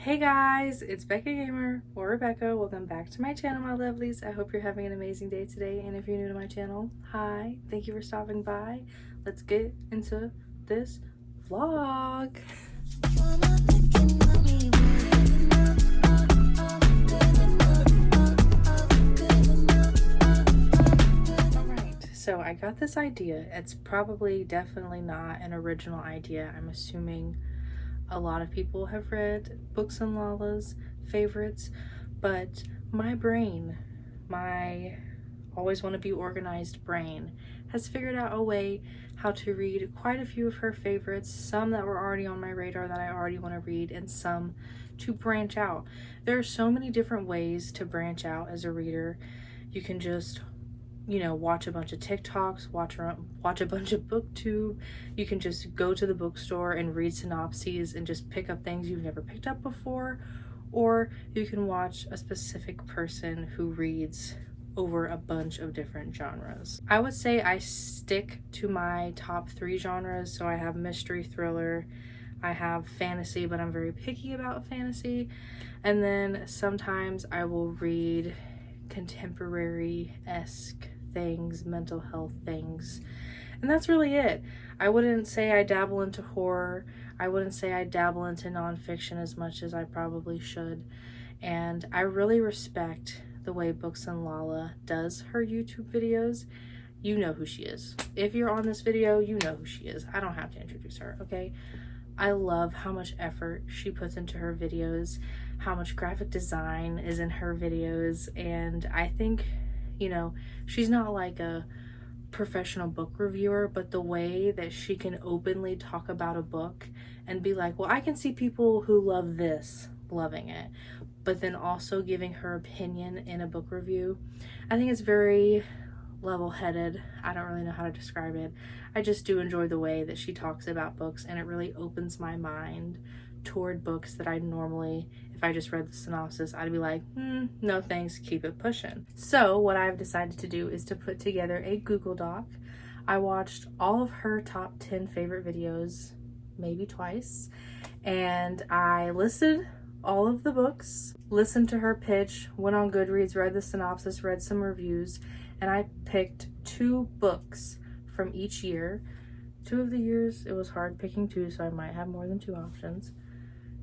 Hey guys, it's Becca Gamer or Rebecca. Welcome back to my channel, my lovelies. I hope you're having an amazing day today, and if you're new to my channel, hi, thank you for stopping by. Let's get into this vlog. Alright, so I got this idea. It's definitely not an original idea. I'm assuming a lot of people have read Booksandlala's favorites, but my brain, my always want to be organized brain, has figured out a way how to read quite a few of her favorites, some that were already on my radar that I already want to read, and some to branch out. There are so many different ways to branch out as a reader. You can just watch a bunch of TikToks, watch a bunch of booktube. You can just go to the bookstore and read synopses and just pick up things you've never picked up before, or you can watch a specific person who reads over a bunch of different genres. I would say I stick to my top 3 genres. So I have mystery, thriller, I have fantasy, but I'm very picky about fantasy, and then sometimes I will read contemporary-esque things, mental health things, and that's really it. I wouldn't say I dabble into horror. I wouldn't say I dabble into nonfiction as much as I probably should, and I really respect the way Booksandlala does her YouTube videos. You know who she is. If you're on this video, you know who she is. I don't have to introduce her, okay? I love how much effort she puts into her videos, how much graphic design is in her videos, and I think, she's not like a professional book reviewer, but the way that she can openly talk about a book and be like, well, I can see people who love this loving it, but then also giving her opinion in a book review, I think it's very level-headed. I don't really know how to describe it. I just do enjoy the way that she talks about books, and it really opens my mind toward books that I normally, if I just read the synopsis, I'd be like, no thanks, keep it pushing. So what I've decided to do is to put together a Google Doc. I watched all of her top 10 favorite videos, maybe twice, and I listed all of the books, listened to her pitch, went on Goodreads, read the synopsis, read some reviews, and I picked 2 books from each year. 2 of the years, it was hard picking 2, so I might have more than 2 options.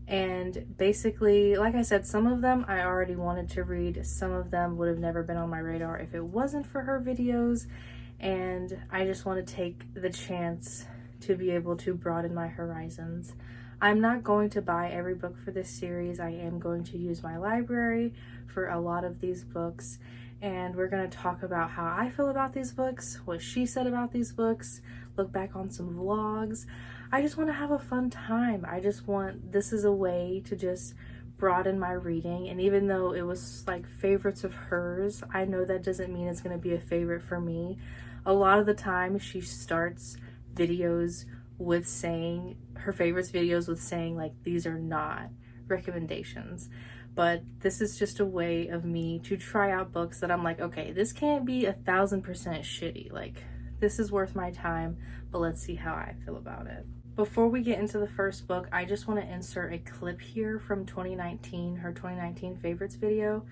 And basically, like I said, some of them I already wanted to read. Some of them would have never been on my radar if it wasn't for her videos. And I just want to take the chance to be able to broaden my horizons. I'm not going to buy every book for this series. I am going to use my library for a lot of these books. And we're going to talk about how I feel about these books, what she said about these books, look back on some vlogs. I just want to have a fun time. This is a way to just broaden my reading. And even though it was like favorites of hers, I know that doesn't mean it's going to be a favorite for me. A lot of the time she starts videos with saying, her favorites videos with saying like, these are not recommendations. But this is just a way of me to try out books that I'm like, okay, this can't be 1000% shitty. Like, this is worth my time, but let's see how I feel about it. Before we get into the first book, I just want to insert a clip here from 2019, her 2019 favorites video.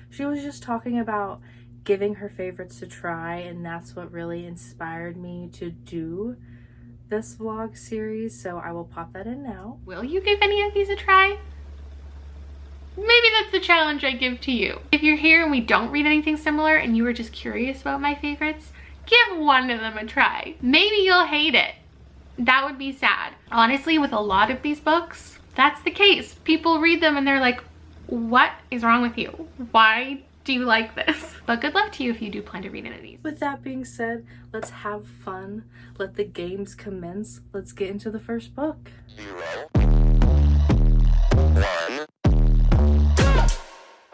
She was just talking about giving her favorites a try, and that's what really inspired me to do this vlog series, so I will pop that in now. Will you give any of these a try? Maybe that's the challenge I give to you. If you're here and we don't read anything similar and you were just curious about my favorites, give one of them a try. Maybe you'll hate it. That would be sad. Honestly, with a lot of these books, that's the case. People read them and they're like, what is wrong with you? Why do you like this? But good luck to you if you do plan to read any of these. With that being said, let's have fun. Let the games commence. Let's get into the first book. 0, 1.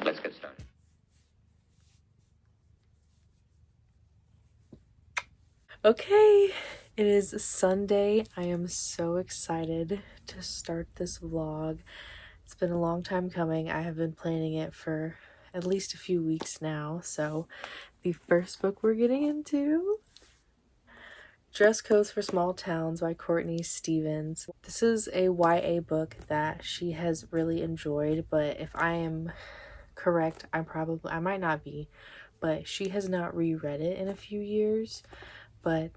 Let's get started. Okay, it is Sunday. I am so excited to start this vlog. It's been a long time coming. I have been planning it for at least a few weeks now. So the first book we're getting into, Dress Codes for Small Towns by Courtney Stevens. This is a YA book that she has really enjoyed, but if I am correct, I might not be, but she has not reread it in a few years. But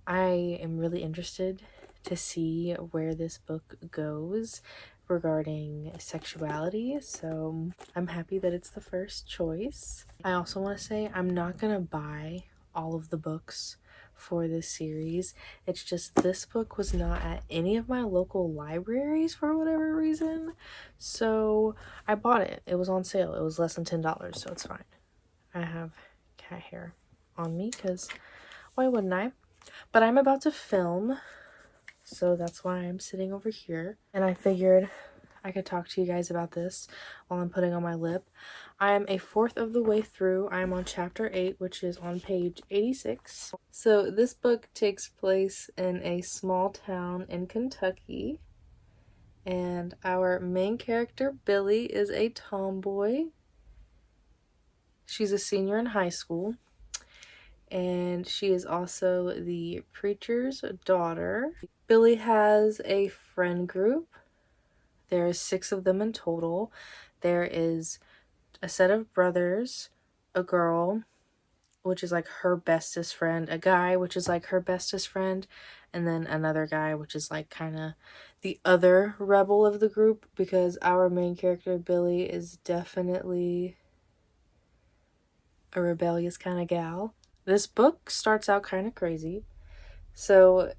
I am really interested to see where this book goes regarding sexuality, so I'm happy that it's the first choice. I also want to say I'm not gonna buy all of the books for this series. It's just this book was not at any of my local libraries for whatever reason, so I bought it. It was on sale. It was less than $10, so it's fine. I have cat hair on me because why wouldn't I? But I'm about to film, so that's why I'm sitting over here, and I figured I could talk to you guys about this while I'm putting on my lip. I am a fourth of the way through. I am on chapter 8, which is on page 86. So this book takes place in a small town in Kentucky, and our main character, Billy, is a tomboy. She's a senior in high school, and she is also the preacher's daughter. Billy has a friend group. There's 6 of them in total. There is a set of brothers, a girl, which is like her bestest friend, a guy, which is like her bestest friend, and then another guy, which is like kind of the other rebel of the group, because our main character, Billy, is definitely a rebellious kind of gal. This book starts out kind of crazy. So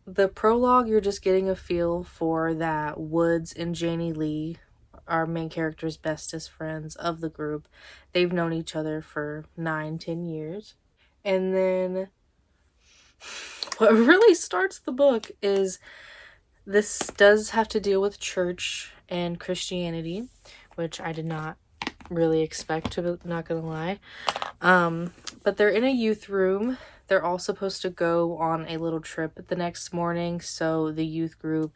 the prologue, you're just getting a feel for that Woods and Janie Lee, our main character's bestest friends of the group. They've known each other for 9-10 years. And then what really starts the book is this does have to deal with church and Christianity, which I did not really expect, to not gonna lie. But they're in a youth room. They're all supposed to go on a little trip the next morning, so the youth group,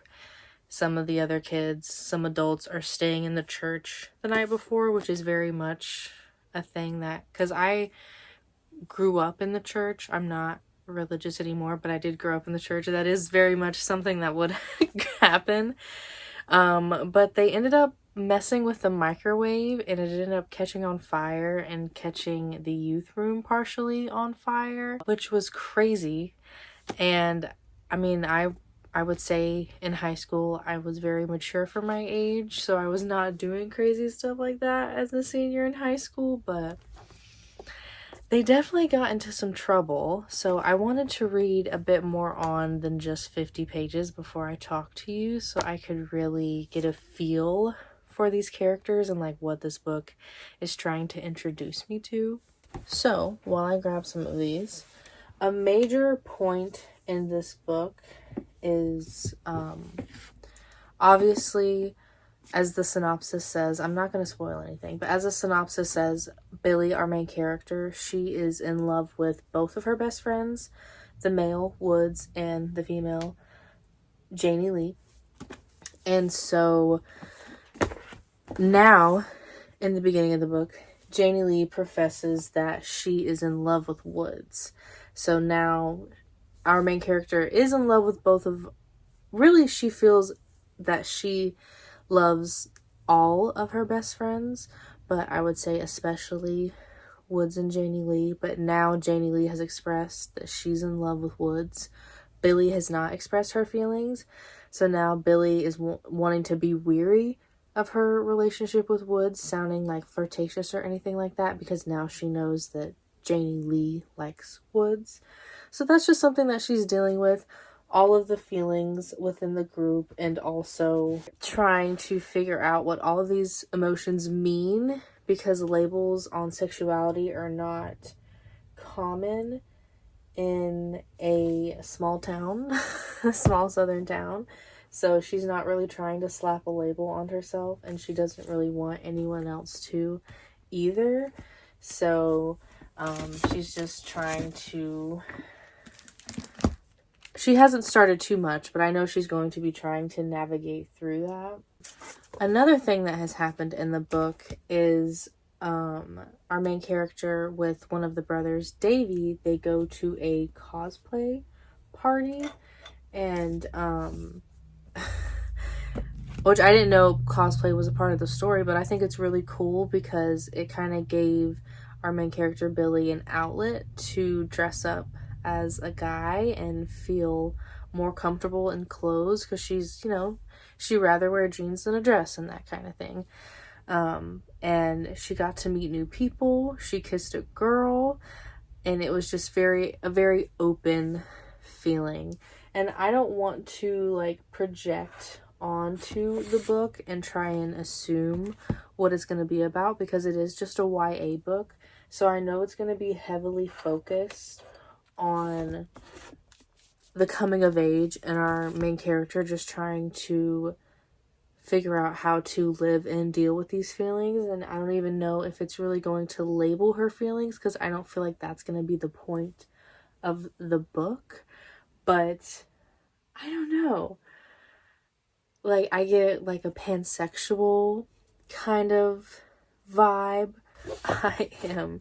some of the other kids, some adults are staying in the church the night before, which is very much a thing that, because I grew up in the church. I'm not religious anymore, but I did grow up in the church. That is very much something that would happen. But they ended up messing with the microwave, and it ended up catching on fire and catching the youth room partially on fire, which was crazy. And I mean, I would say in high school I was very mature for my age, so I was not doing crazy stuff like that as a senior in high school, but they definitely got into some trouble. So I wanted to read a bit more on than just 50 pages before I talk to you, so I could really get a feel for these characters and like what this book is trying to introduce me to. So while I grab some of these, a major point in this book is obviously, as the synopsis says, I'm not going to spoil anything, but as the synopsis says, Billy, our main character, she is in love with both of her best friends, the male, Woods, and the female, Janie Lee. And so now, in the beginning of the book, Janie Lee professes that she is in love with Woods. So now our main character is in love with both of, really she feels that she loves all of her best friends, but I would say especially Woods and Janie Lee. But now Janie Lee has expressed that she's in love with Woods. Billy has not expressed her feelings, so now Billy is wanting to be weary of her relationship with Woods sounding like flirtatious or anything like that, because now she knows that Janie Lee likes Woods. So that's just something that she's dealing with. All of the feelings within the group, and also trying to figure out what all of these emotions mean, because labels on sexuality are not common in a small town, a small southern town. So she's not really trying to slap a label on herself, and she doesn't really want anyone else to either. So she's just trying to, she hasn't started too much, but I know she's going to be trying to navigate through that. Another thing that has happened in the book is our main character with one of the brothers, Davy, they go to a cosplay party, and which I didn't know cosplay was a part of the story, but I think it's really cool because it kind of gave our main character Billy an outlet to dress up as a guy and feel more comfortable in clothes, because she's, you know, she'd rather wear jeans than a dress and that kind of thing. And she got to meet new people. She kissed a girl, and it was just a very open feeling. And I don't want to like project onto the book and try and assume what it's going to be about, because it is just a YA book. So I know it's going to be heavily focused on the coming of age and our main character just trying to figure out how to live and deal with these feelings. And I don't even know if it's really going to label her feelings, because I don't feel like that's going to be the point of the book. But I don't know. Like, I get like a pansexual kind of vibe. I am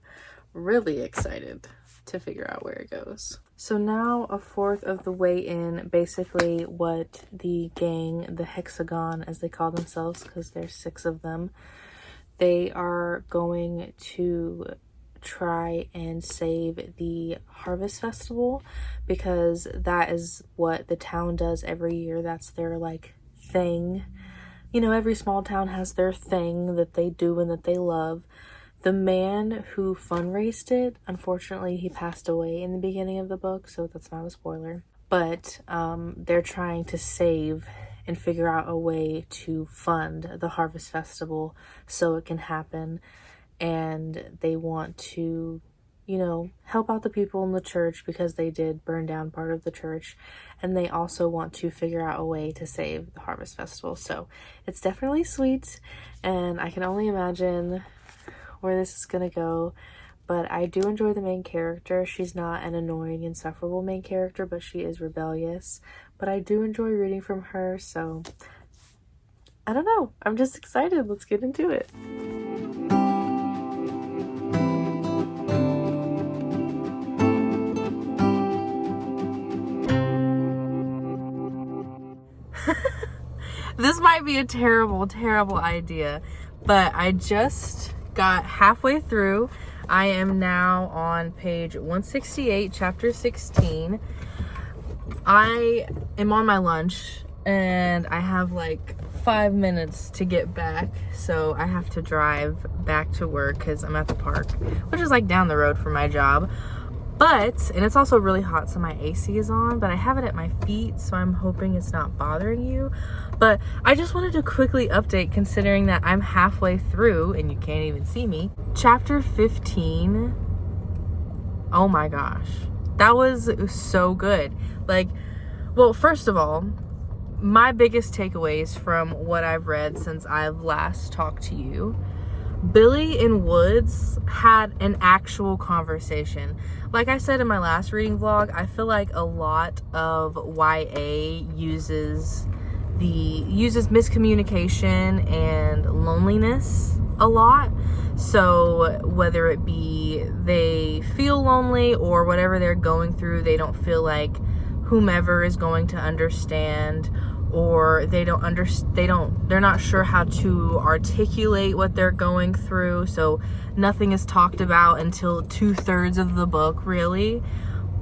really excited to figure out where it goes. So now a fourth of the way in, basically what the gang, the Hexagon as they call themselves, because there's 6 of them, they are going to try and save the Harvest Festival, because that is what the town does every year. That's their like thing. You know, every small town has their thing that they do and that they love. The man who fundraised it, unfortunately, he passed away in the beginning of the book, so that's not a spoiler. But they're trying to save and figure out a way to fund the Harvest Festival so it can happen. And they want to, you know, help out the people in the church, because they did burn down part of the church. And they also want to figure out a way to save the Harvest Festival. So it's definitely sweet, and I can only imagine where this is gonna go. But I do enjoy the main character. She's not an annoying, insufferable main character, but she is rebellious. But I do enjoy reading from her, so I don't know. I'm just excited. Let's get into it. This might be a terrible idea, but I just got halfway through. I am now on page 168, chapter 16. I am on my lunch, and I have like 5 minutes to get back, so I have to drive back to work because I'm at the park, which is like down the road from my job. But, and it's also really hot, so my AC is on, but I have it at my feet, so I'm hoping it's not bothering you. But I just wanted to quickly update, considering that I'm halfway through, and you can't even see me. Chapter 15, oh my gosh, that was so good. Like, well, first of all, my biggest takeaways from what I've read since I've last talked to you: Billy and Woods had an actual conversation. Like I said in my last reading vlog, I feel like a lot of YA uses miscommunication and loneliness a lot. So whether it be they feel lonely or whatever they're going through, they don't feel like whomever is going to understand, or they're not sure how to articulate what they're going through, so nothing is talked about until 2/3 of the book, really.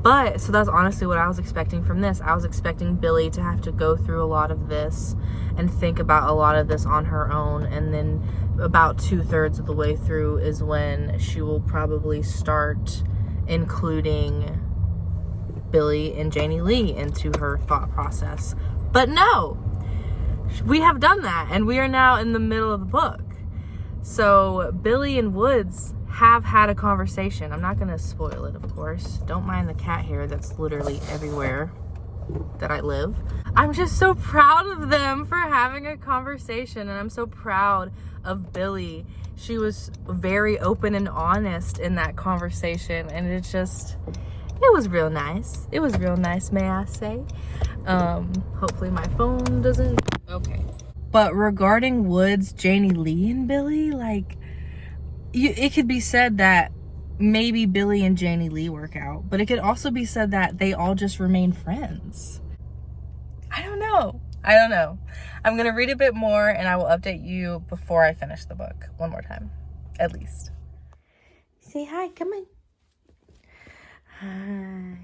But so that's honestly what I was expecting from this. I was expecting Billy to have to go through a lot of this and think about a lot of this on her own, and then about 2/3 of the way through is when she will probably start including Billy and Janie Lee into her thought process. But no, we have done that, and we are now in the middle of the book. So Billy and Woods have had a conversation. I'm not going to spoil it, of course. Don't mind the cat hair that's literally everywhere that I live. I'm just so proud of them for having a conversation, and I'm so proud of Billy. She was very open and honest in that conversation, and it was real nice. It was real nice, may I say. Hopefully my phone doesn't... Okay. But regarding Woods, Janie Lee, and Billy, like, it could be said that maybe Billy and Janie Lee work out, but it could also be said that they all just remain friends. I don't know. I'm gonna read a bit more and I will update you before I finish the book one more time, at least. Say hi, come on. Hi,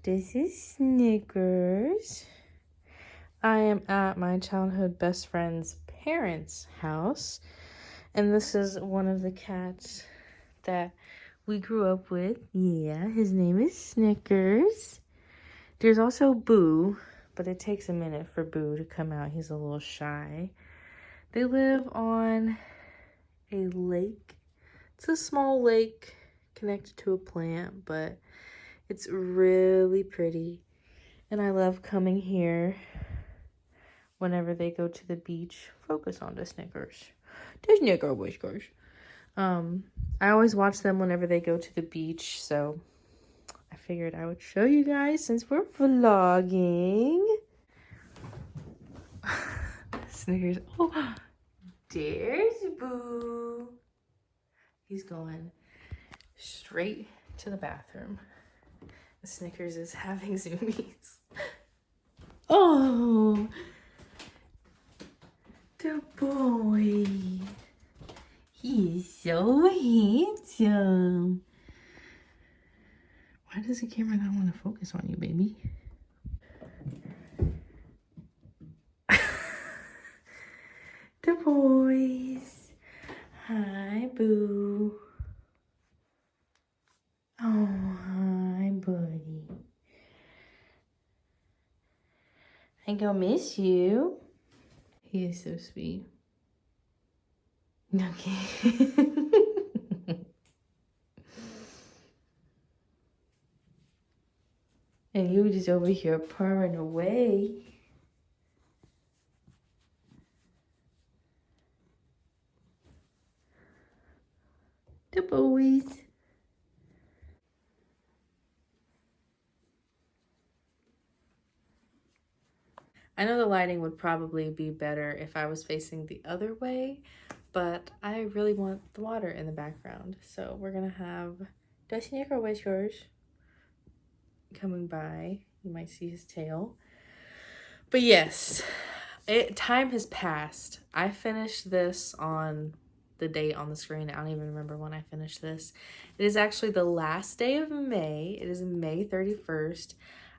this is Snickers. I am at my childhood best friend's parents' house, and this is one of the cats that we grew up with. Yeah, his name is Snickers. There's also Boo, but it takes a minute for Boo to come out. He's a little shy. They live on a lake. It's a small lake connected to a plant, but it's really pretty. And I love coming here whenever they go to the beach. Focus on the Snickers. The Snicker whiskers. I always watch them whenever they go to the beach, so I figured I would show you guys since we're vlogging. Snickers. Oh, there's Boo. He's going straight to the bathroom. Snickers is having zoomies. Oh, the boy. He is so handsome. Why does the camera not want to focus on you, baby? The boys. Hi, Boo. Oh, hi, buddy. I go miss you. He is so sweet. Okay. And you were just over here purring away. The boys. I know the lighting would probably be better if I was facing the other way, but I really want the water in the background. So we're gonna have the Snicker whiskers coming by. You might see his tail. But yes, time has passed. I finished this on the date on the screen. I don't even remember when I finished this. It is actually the last day of May. It is May 31st.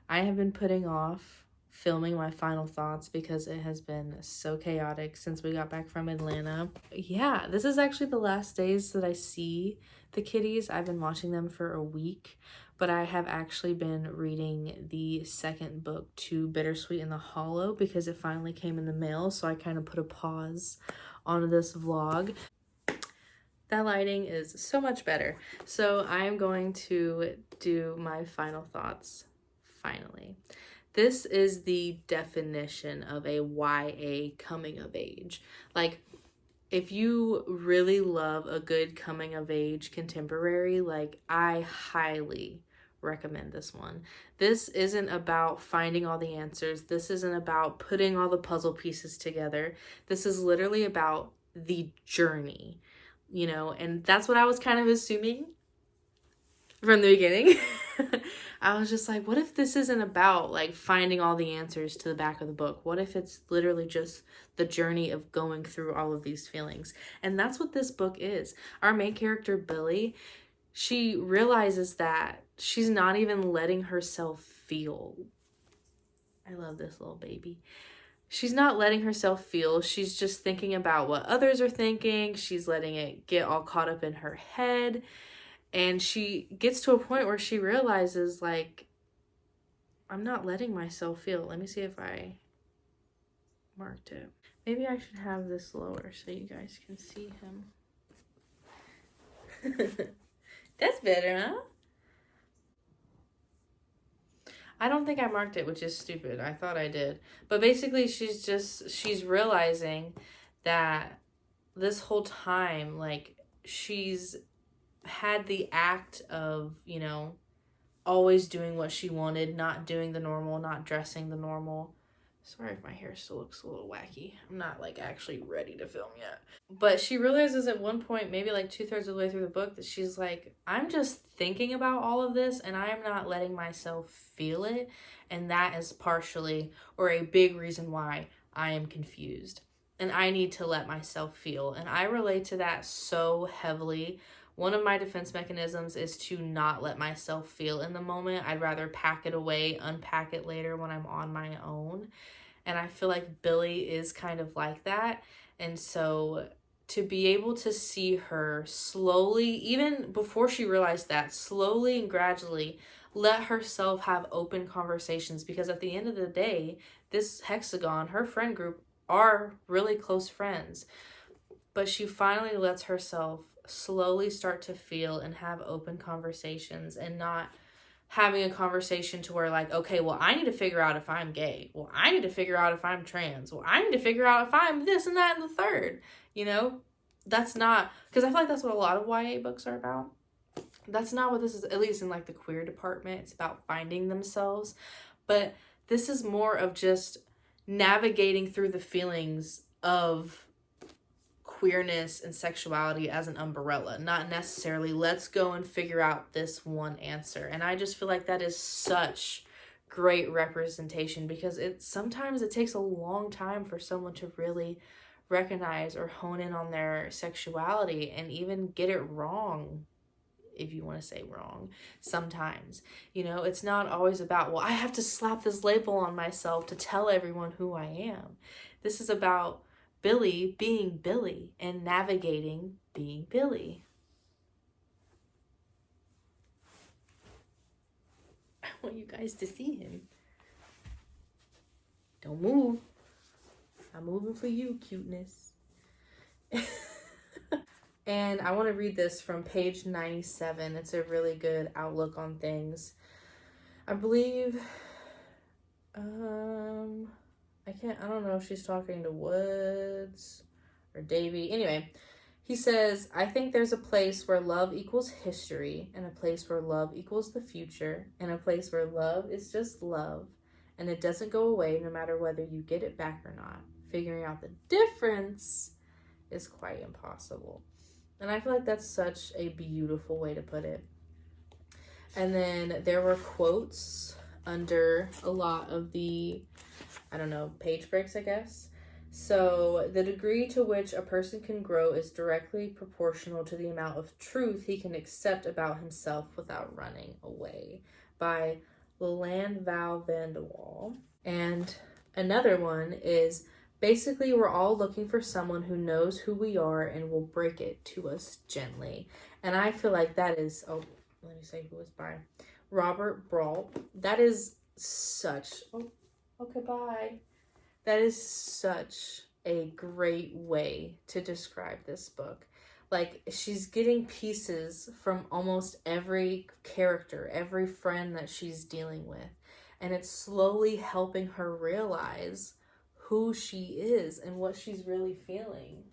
I have been putting off filming my final thoughts because it has been so chaotic since we got back from Atlanta. Yeah, this is actually the last days that I see the kitties. I've been watching them for a week, but I have actually been reading the second book to Bittersweet in the Hollow because it finally came in the mail, so I kind of put a pause on this vlog. That lighting is so much better. So I am going to do my final thoughts finally. This is the definition of a YA coming of age. Like, if you really love a good coming of age contemporary, like, I highly recommend this one. This isn't about finding all the answers. This isn't about putting all the puzzle pieces together. This is literally about the journey, you know, and that's what I was kind of assuming from the beginning. I was just like, what if this isn't about like finding all the answers to the back of the book? What if it's literally just the journey of going through all of these feelings? And that's what this book is. Our main character, Billy, she realizes that she's not even letting herself feel. I love this little baby. She's not letting herself feel. She's just thinking about what others are thinking. She's letting it get all caught up in her head. And she gets to a point where she realizes, like, I'm not letting myself feel. Let me see if I marked it. Maybe I should have this lower so you guys can see him. That's better, huh? I don't think I marked it, which is stupid. I thought I did. But basically, she's realizing that this whole time, like, she's had the act of, you know, always doing what she wanted, not doing the normal, not dressing the normal, Sorry if my hair still looks a little wacky. I'm not like actually ready to film yet. But she realizes at one point, maybe like 2/3 of the way through the book, that she's like, I'm just thinking about all of this and I'm not letting myself feel it. And that is partially, or a big reason why I am confused. And I need to let myself feel. And I relate to that so heavily. One of my defense mechanisms is to not let myself feel in the moment. I'd rather pack it away, unpack it later when I'm on my own. And I feel like Billy is kind of like that. And so to be able to see her slowly, even before she realized that, slowly and gradually let herself have open conversations, because at the end of the day, this hexagon, her friend group, are really close friends. But she finally lets herself slowly start to feel and have open conversations, and not having a conversation to where like, okay, well, I need to figure out if I'm gay. Well, I need to figure out if I'm trans. Well, I need to figure out if I'm this and that and the third. You know, that's not, because I feel like that's what a lot of YA books are about. That's not what this is, at least in like the queer department. It's about finding themselves. But this is more of just navigating through the feelings of queerness and sexuality as an umbrella, not necessarily let's go and figure out this one answer. And I just feel like that is such great representation, because sometimes it takes a long time for someone to really recognize or hone in on their sexuality and even get it wrong, if you want to say wrong. Sometimes, you know, it's not always about, well, I have to slap this label on myself to tell everyone who I am. This is about Billy being Billy and navigating being Billy. I want you guys to see him. Don't move. I'm moving for you, cuteness. And I want to read this from page 97. It's a really good outlook on things. I believe, I don't know if she's talking to Woods or Davy. Anyway, he says, I think there's a place where love equals history, and a place where love equals the future, and a place where love is just love, and it doesn't go away no matter whether you get it back or not. Figuring out the difference is quite impossible. And I feel like that's such a beautiful way to put it. And then there were quotes under a lot of the, page breaks, I guess. So the degree to which a person can grow is directly proportional to the amount of truth he can accept about himself without running away, by Leland Val Vanderwall. And another one is, basically, we're all looking for someone who knows who we are and will break it to us gently. And I feel like that is, let me say who was by Robert Brault. That is such, okay, bye. That is such a great way to describe this book. Like, she's getting pieces from almost every character, every friend that she's dealing with. And it's slowly helping her realize who she is and what she's really feeling.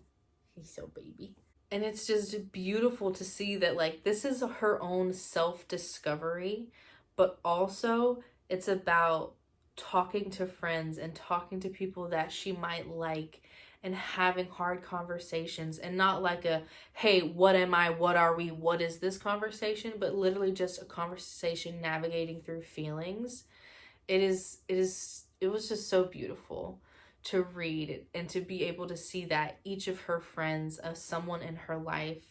He's so baby. And it's just beautiful to see that, like, this is her own self-discovery, but also it's about talking to friends and talking to people that she might like and having hard conversations, and not like a, hey, what am I, what are we, what is this conversation, but literally just a conversation navigating through feelings. It was just so beautiful to read, and to be able to see that each of her friends, of someone in her life,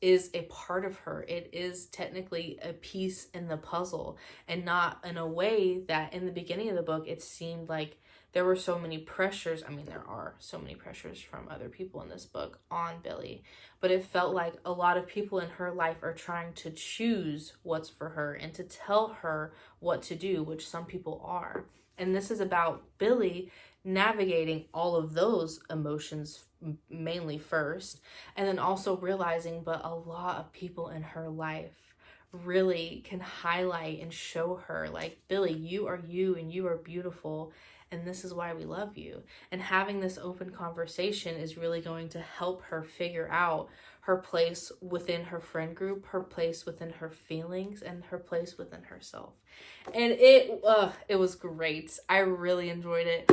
is a part of her. It is technically a piece in the puzzle, and not in a way that in the beginning of the book it seemed like there were so many pressures. I mean, there are so many pressures from other people in this book on Billy, but it felt like a lot of people in her life are trying to choose what's for her and to tell her what to do, which some people are. And this is about Billy navigating all of those emotions mainly first, and then also realizing, but a lot of people in her life really can highlight and show her, like, Billy, you are you and you are beautiful, and this is why we love you. And having this open conversation is really going to help her figure out her place within her friend group, her place within her feelings, and her place within herself. And it was great. I really enjoyed it.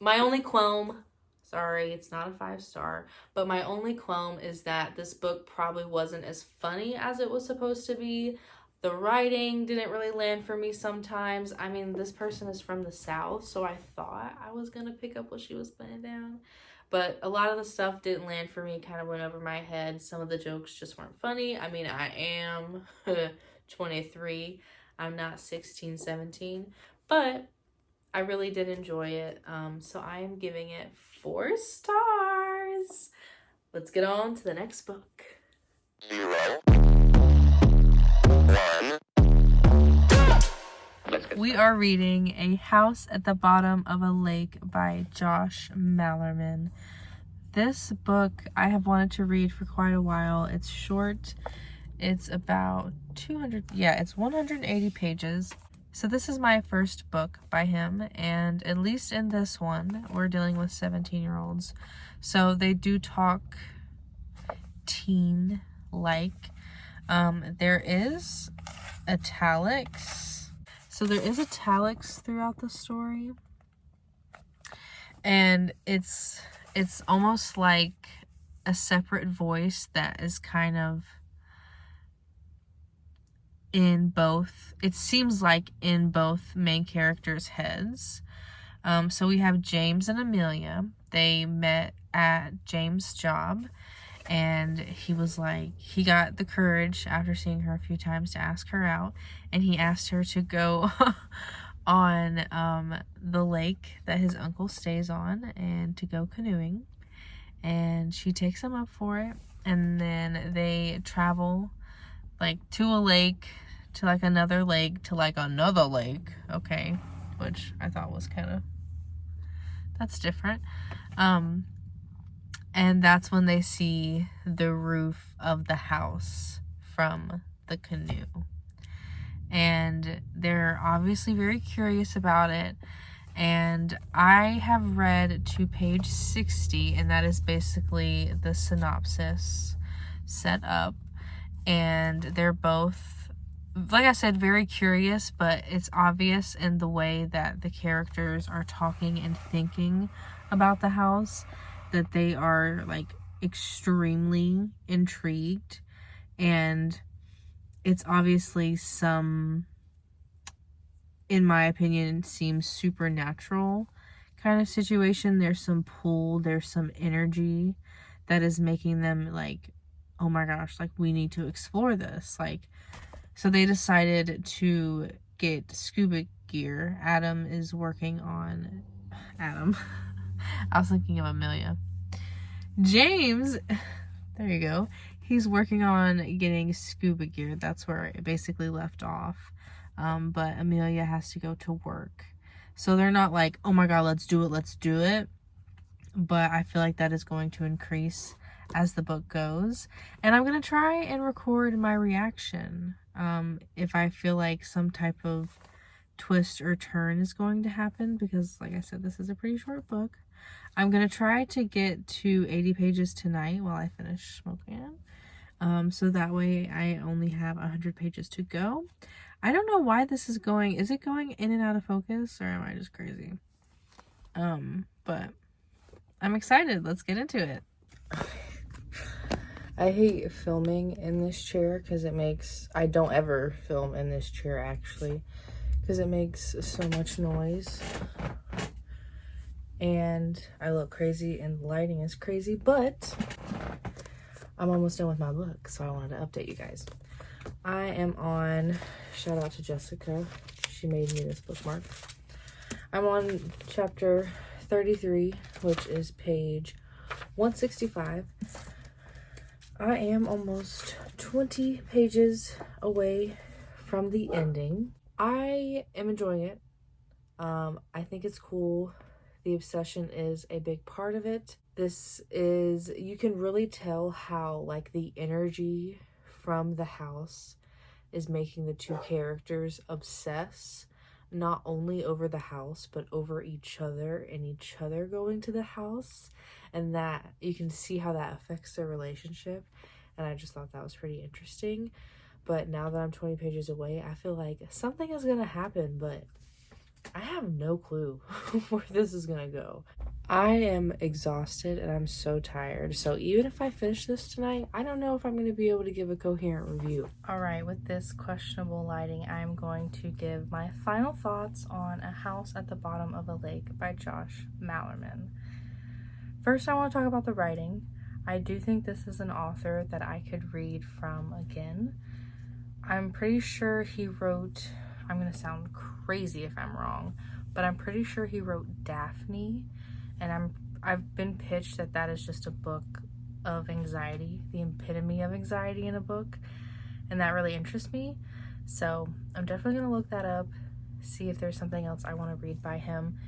My only qualm, sorry, it's not a 5-star, but my only qualm is that this book probably wasn't as funny as it was supposed to be. The writing didn't really land for me sometimes. I mean, this person is from the South, so I thought I was going to pick up what she was putting down. But a lot of the stuff didn't land for me, kind of went over my head. Some of the jokes just weren't funny. I mean, I am 23. I'm not 16, 17. But I really did enjoy it. So I am giving it 4 stars. Let's get on to the next book. 0, 1. We are reading A House at the Bottom of a Lake by Josh Malerman. This book I have wanted to read for quite a while. It's short. It's about 180 pages. So this is my first book by him, and at least in this one, we're dealing with 17-year-olds. So they do talk teen-like. There is italics. So there is italics throughout the story. And it's almost like a separate voice that is kind of in both, it seems like in both main characters' heads. So we have James and Amelia. They met at James' job, and he was like, he got the courage after seeing her a few times to ask her out, and he asked her to go on the lake that his uncle stays on and to go canoeing, and she takes him up for it, and then they travel like to a lake, to like another lake, to like another lake, okay, which I thought was kind of, that's different. And that's when they see the roof of the house from the canoe. And they're obviously very curious about it. And I have read to page 60, and that is basically the synopsis set up. And they're both, like I said, very curious, but it's obvious in the way that the characters are talking and thinking about the house that they are like extremely intrigued. And it's obviously some, in my opinion, seems supernatural kind of situation. There's some pull, there's some energy that is making them like, oh my gosh, like we need to explore this. Like, so they decided to get scuba gear. Adam is working on, Adam, I was thinking of Amelia. James, there you go. He's working on getting scuba gear. That's where it basically left off. But Amelia has to go to work. So they're not like, oh my God, let's do it. But I feel like that is going to increase as the book goes. And I'm going to try and record my reaction. If I feel like some type of twist or turn is going to happen, because like I said, this is a pretty short book. I'm going to try to get to 80 pages tonight while I finish smoking. So that way I only have 100 pages to go. I don't know why this is going, is it going in and out of focus, or am I just crazy? But I'm excited. Let's get into it. I hate filming in this chair because it makes, I don't ever film in this chair actually, because it makes so much noise. And I look crazy and the lighting is crazy, but I'm almost done with my book, so I wanted to update you guys. I am on, shout out to Jessica, she made me this bookmark. I'm on chapter 33, which is page 165. I am almost 20 pages away from the ending. I am enjoying it. I think it's cool. The obsession is a big part of it. This is, you can really tell how like the energy from the house is making the two characters obsess, not only over the house, but over each other and each other going to the house. And that you can see how that affects their relationship. And I just thought that was pretty interesting. But now that I'm 20 pages away, I feel like something is gonna happen, but I have no clue where this is gonna go. I am exhausted and I'm so tired. So even if I finish this tonight, I don't know if I'm gonna be able to give a coherent review. All right, with this questionable lighting, I'm going to give my final thoughts on A House at the Bottom of a Lake by Josh Malerman. First, I want to talk about the writing. I do think this is an author that I could read from again. I'm pretty sure he wrote, I'm gonna sound crazy if I'm wrong, but I'm pretty sure he wrote Daphne, and I've been pitched that that is just a book of anxiety, the epitome of anxiety in a book, and that really interests me. So I'm definitely gonna look that up, see if there's something else I want to read by him.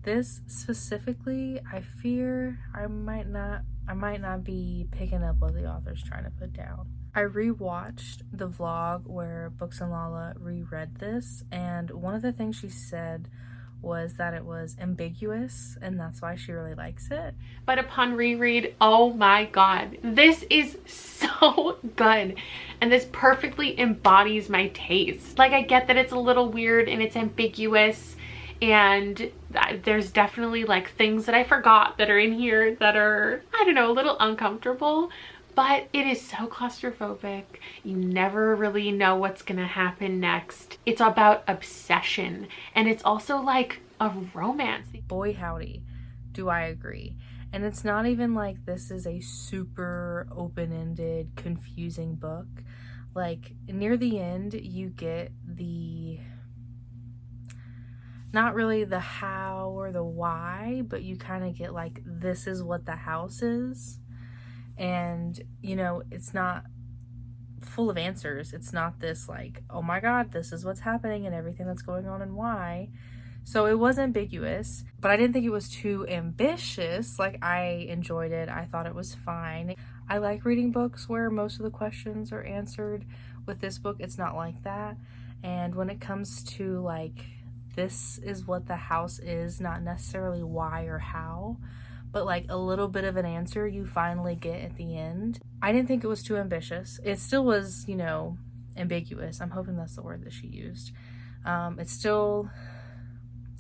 This specifically, I fear I might not be picking up what the author's trying to put down. I rewatched the vlog where Booksandlala reread this, and one of the things she said was that it was ambiguous, and that's why she really likes it. But upon reread, oh my god, this is so good, and this perfectly embodies my taste. Like, I get that it's a little weird and it's ambiguous, and there's definitely like things that I forgot that are in here that are, I don't know, a little uncomfortable, but it is so claustrophobic. You never really know what's gonna happen next. It's about obsession, and it's also like a romance. Boy howdy, do I agree. And it's not even like this is a super open-ended, confusing book. Like, near the end, you get the, not really the how or the why, but you kind of get like, this is what the house is. And, you know, it's not full of answers. It's not this like, oh my god, this is what's happening and everything that's going on and why. So it was ambiguous, but I didn't think it was too ambitious. Like, I enjoyed it. I thought it was fine. I like reading books where most of the questions are answered. With this book, it's not like that. And when it comes to like, this is what the house is, not necessarily why or how, but like a little bit of an answer you finally get at the end. I didn't think it was too ambitious. It still was, you know, ambiguous. I'm hoping that's the word that she used. It's still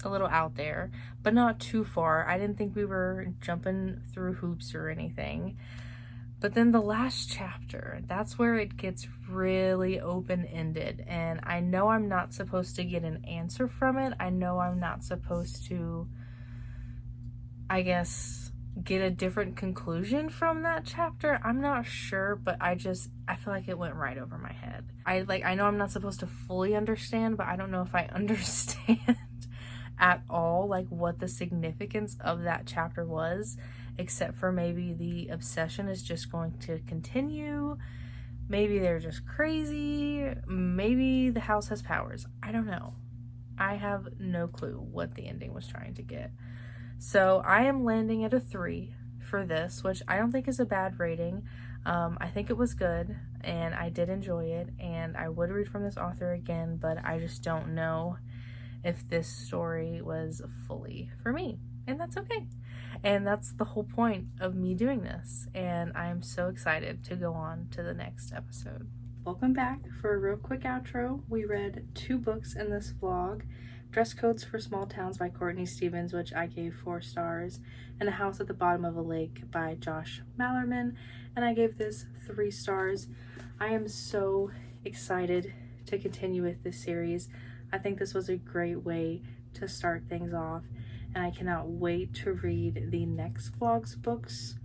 a little out there, but not too far. I didn't think we were jumping through hoops or anything. But then the last chapter, that's where it gets really open-ended. And I know I'm not supposed to get an answer from it. I know I'm not supposed to, I guess, get a different conclusion from that chapter. I'm not sure, but I feel like it went right over my head. I know I'm not supposed to fully understand, but I don't know if I understand at all like what the significance of that chapter was, except for maybe the obsession is just going to continue. Maybe they're just crazy. Maybe the house has powers. I don't know. I have no clue what the ending was trying to get. So I am landing at a 3 for this, which I don't think is a bad rating. I think it was good and I did enjoy it, and I would read from this author again, but I just don't know if this story was fully for me, and that's okay. And that's the whole point of me doing this, and I'm so excited to go on to the next episode. Welcome back for a real quick outro. We read 2 books in this vlog: Dress Codes for Small Towns by Courtney Stevens, which I gave 4 stars, and A House at the Bottom of a Lake by Josh Malerman, and I gave this 3 stars. I am so excited to continue with this series. I think this was a great way to start things off, and I cannot wait to read the next vlog's books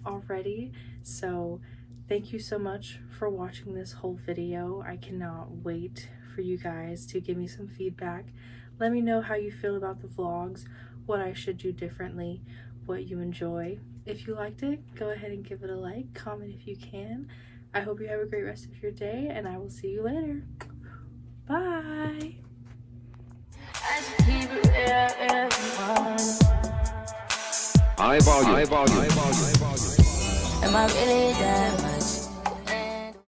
already. So thank you so much for watching this whole video. I cannot wait for you guys to give me some feedback. Let me know how you feel about the vlogs, what I should do differently, what you enjoy. If you liked it, go ahead and give it a like, comment if you can. I hope you have a great rest of your day, and I will see you later. Bye! High volume. Am I really that?